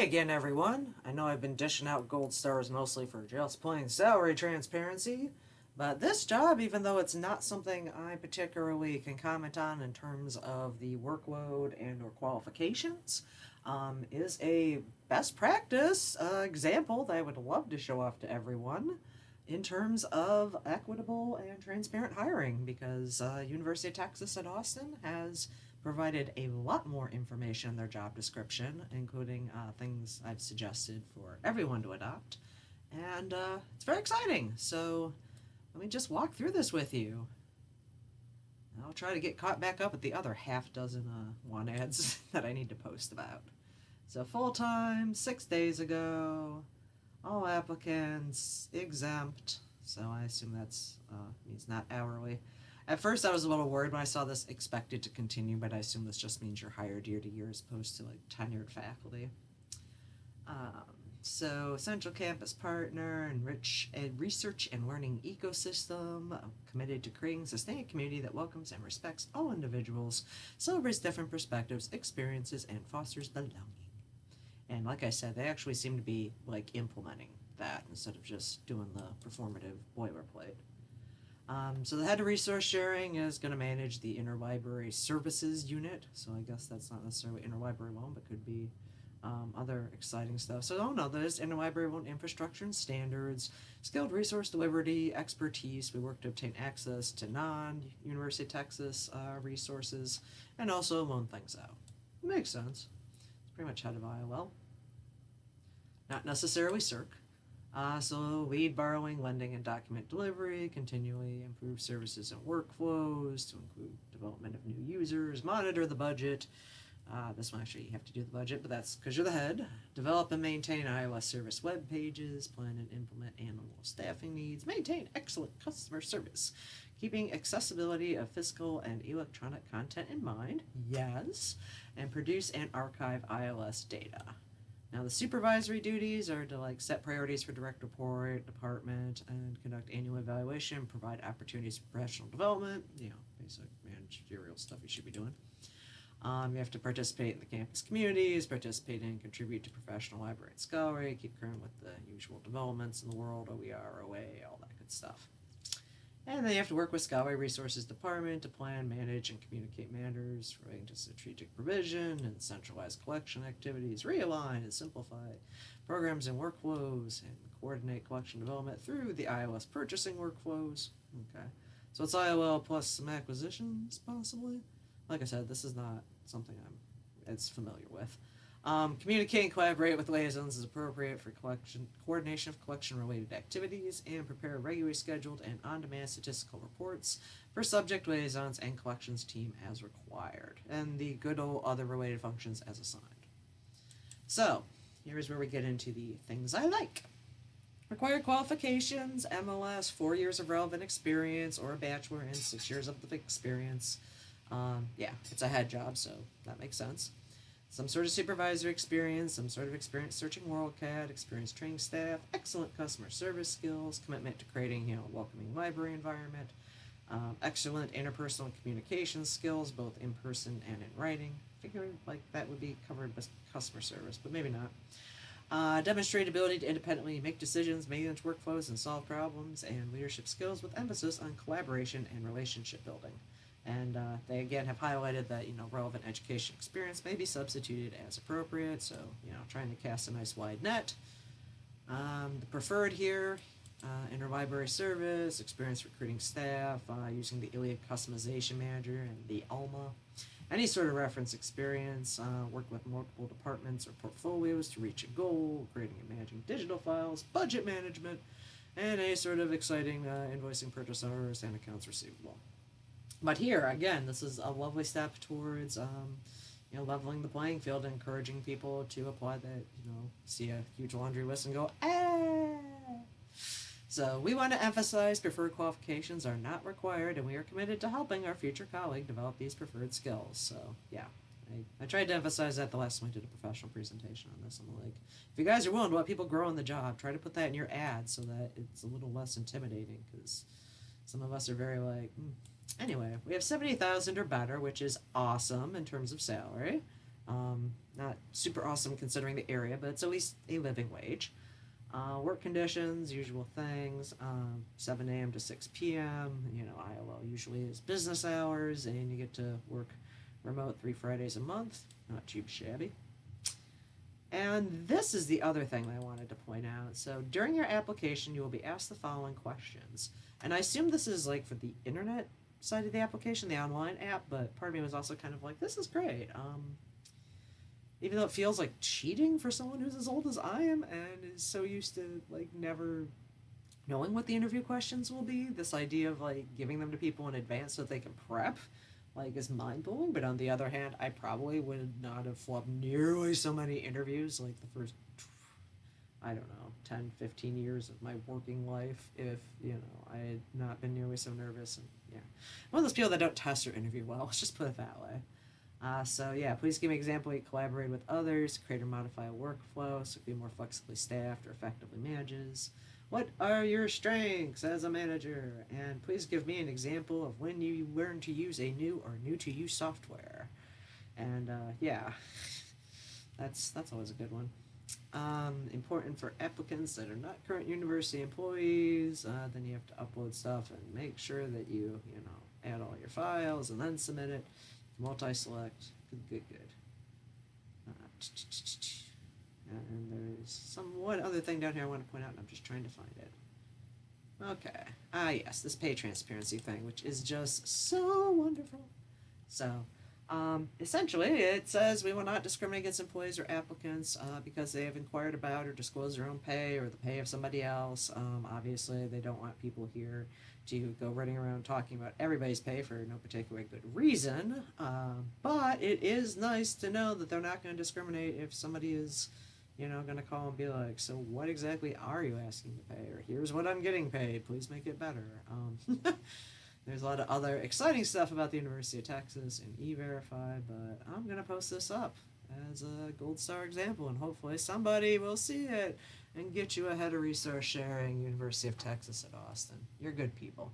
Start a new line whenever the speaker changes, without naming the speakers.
again, everyone. I know I've been dishing out gold stars mostly for just plain salary transparency, but this job, even though it's not something I particularly can comment on in terms of the workload and or qualifications, is a best practice example that I would love to show off to everyone in terms of equitable and transparent hiring because University of Texas at Austin has provided a lot more information in their job description, including things I've suggested for everyone to adopt. And it's very exciting. So let me just walk through this with you. I'll try to get caught back up at the other half dozen want ads that I need to post about. So full time, 6 days ago, all applicants exempt. So I assume that's means not hourly. At first, I was a little worried when I saw this expected to continue, but I assume this just means you're hired year to year as opposed to like tenured faculty. So, Central Campus Partner, enrich a research and learning ecosystem, committed to creating a sustained community that welcomes and respects all individuals, celebrates different perspectives, experiences, and fosters belonging. And like I said, they actually seem to be like implementing that instead of just doing the performative boilerplate. So the head of resource sharing is going to manage the interlibrary services unit. So I guess that's not necessarily interlibrary loan, but could be other exciting stuff. So there's interlibrary loan infrastructure and standards, skilled resource delivery, expertise. We work to obtain access to non-University of Texas resources, and also loan things out. Makes sense. It's pretty much head of ILL. Not necessarily CERC. So lead borrowing, lending, and document delivery, continually improve services and workflows to include development of new users, monitor the budget. This one actually you have to do the budget, but that's because you're the head. Develop and maintain iOS service web pages, plan and implement annual staffing needs, maintain excellent customer service, keeping accessibility of physical and electronic content in mind, yes, and produce and archive iOS data. Now the supervisory duties are to set priorities for direct report, department, and conduct annual evaluation, provide opportunities for professional development, basic managerial stuff you should be doing. You have to participate in the campus communities, participate and contribute to professional library and scholarly, keep current with the usual developments in the world, OER, OA, all that good stuff. And then you have to work with Scholarly Resources Department to plan, manage, and communicate matters relating to strategic provision and centralized collection activities, realign and simplify programs and workflows, and coordinate collection development through the iOS purchasing workflows. Okay, so it's IOL plus some acquisitions, possibly. Like I said, this is not something I'm as familiar with. Communicate and collaborate with liaisons is appropriate for coordination of collection-related activities, and prepare regularly scheduled and on-demand statistical reports for subject liaisons and collections team as required, and the good old other related functions as assigned. So, here's where we get into the things I like. Required qualifications, MLS, 4 years of relevant experience, or a bachelor and 6 years of experience. Yeah, it's a head job, so that makes sense. Some sort of supervisory experience, some sort of experience searching WorldCat, experience training staff, excellent customer service skills, commitment to creating, a welcoming library environment, excellent interpersonal communication skills, both in person and in writing. Figured that would be covered with customer service, but maybe not. Demonstrate ability to independently make decisions, manage workflows, and solve problems, and leadership skills with emphasis on collaboration and relationship building. And they again have highlighted that relevant education experience may be substituted as appropriate. So trying to cast a nice wide net. The preferred here, interlibrary service, experience recruiting staff, using the ILIA customization manager and the ALMA. Any sort of reference experience, work with multiple departments or portfolios to reach a goal, creating and managing digital files, budget management, and any sort of exciting invoicing purchase orders and accounts receivable. But here, again, this is a lovely step towards, leveling the playing field and encouraging people to apply that, see a huge laundry list and go, ah! So we want to emphasize preferred qualifications are not required, and we are committed to helping our future colleague develop these preferred skills. So, yeah. I tried to emphasize that the last time I did a professional presentation on this. I'm like, if you guys are willing to let people grow in the job, try to put that in your ad so that it's a little less intimidating, because some of us are very Anyway, we have 70,000 or better, which is awesome in terms of salary. Not super awesome considering the area, but it's at least a living wage. Work conditions, usual things, 7 a.m. to 6 p.m. You know, ILO usually is business hours, and you get to work remote 3 Fridays a month. Not too shabby. And this is the other thing that I wanted to point out. So during your application, you will be asked the following questions. And I assume this is like for the internet side of the application, the online app, but part of me was also kind of like, this is great. Even though it feels like cheating for someone who's as old as I am and is so used to like never knowing what the interview questions will be, this idea of like giving them to people in advance so that they can prep like is mind blowing. But on the other hand, I probably would not have flubbed nearly so many interviews like the first, I don't know, 10, 15 years of my working life if, you know, I had not been nearly so nervous. And yeah, I'm one of those people that don't test or interview well, let's just put it that way. So yeah, please give me an example. You collaborate with others, create or modify a workflow so it can be more flexibly staffed or effectively manages. What are your strengths as a manager? And please give me an example of when you learned to use a new or new to you software. And yeah, that's always a good one. Important for applicants that are not current university employees. Then you have to upload stuff and make sure that you know, add all your files and then submit it. Multi-select. Good. And there's some one other thing down here I want to point out, and I'm just trying to find it. Okay. Yes, this pay transparency thing, which is just so wonderful. So, essentially, it says we will not discriminate against employees or applicants because they have inquired about or disclosed their own pay or the pay of somebody else. Obviously, they don't want people here to go running around talking about everybody's pay for no particular good reason. But it is nice to know that they're not going to discriminate if somebody is, you know, going to call and be like, so what exactly are you asking to pay? Or here's what I'm getting paid. Please make it better. There's a lot of other exciting stuff about the University of Texas and E-Verify, but I'm going to post this up as a gold star example, and hopefully somebody will see it and get you ahead of resource sharing, University of Texas at Austin. You're good people.